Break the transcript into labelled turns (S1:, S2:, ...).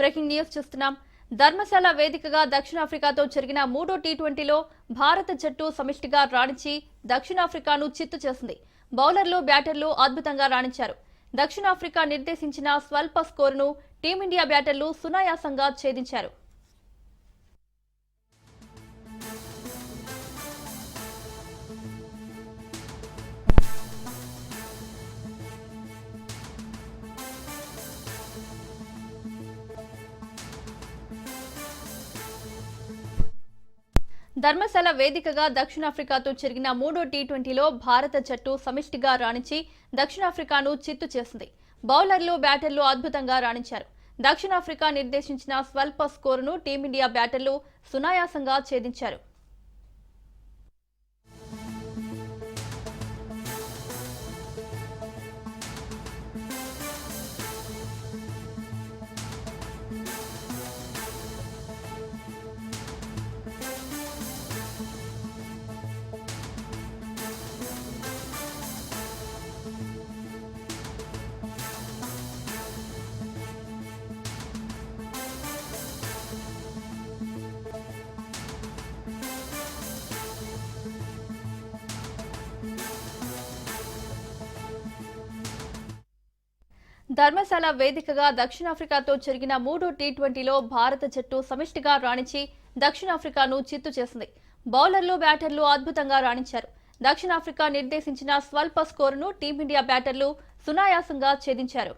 S1: Breaking news చూస్తున్నాం. ధర్మశాల వేదికగా దక్షిణాఫ్రికాతో జరిగిన 3వ టీ20లో భారత జట్టు సమిష్టిగా రాణించి దక్షిణాఫ్రికాను చిత్తు చేసింది. బౌలర్లు, బ్యాటర్లు అద్భుతంగా రాణించారు. దక్షిణాఫ్రికా నిర్దేశించిన స్వల్ప స్కోరును టీమిండియా బ్యాటర్లు సునాయాసంగా ఛేదించారు. ధర్మశాల వేదికగా దక్షిణాఫ్రికాతో జరిగిన 3వ టీ20లో భారత జట్టు సమిష్టిగా రాణించి దక్షిణాఫ్రికాను చిత్తు చేసింది. బౌలర్లు, బ్యాటర్లు అద్భుతంగా రాణించారు. దక్షిణాఫ్రికా నిర్దేశించిన స్వల్ప స్కోరును టీమిండియా బ్యాటర్లు సునాయాసంగా ఛేదించారు. ధర్మశాల వేదికగా దక్షిణాఫ్రికాతో జరిగిన 3వ టీ20లో భారత జట్టు సమిష్టిగా రాణించి దక్షిణాఫ్రికాను చిత్తు చేసింది. బౌలర్లు, బ్యాటర్లు అద్భుతంగా రాణించారు. దక్షిణాఫ్రికా నిర్దేశించిన స్వల్ప స్కోరును టీమిండియా బ్యాటర్లు సునాయాసంగా ఛేదించారు.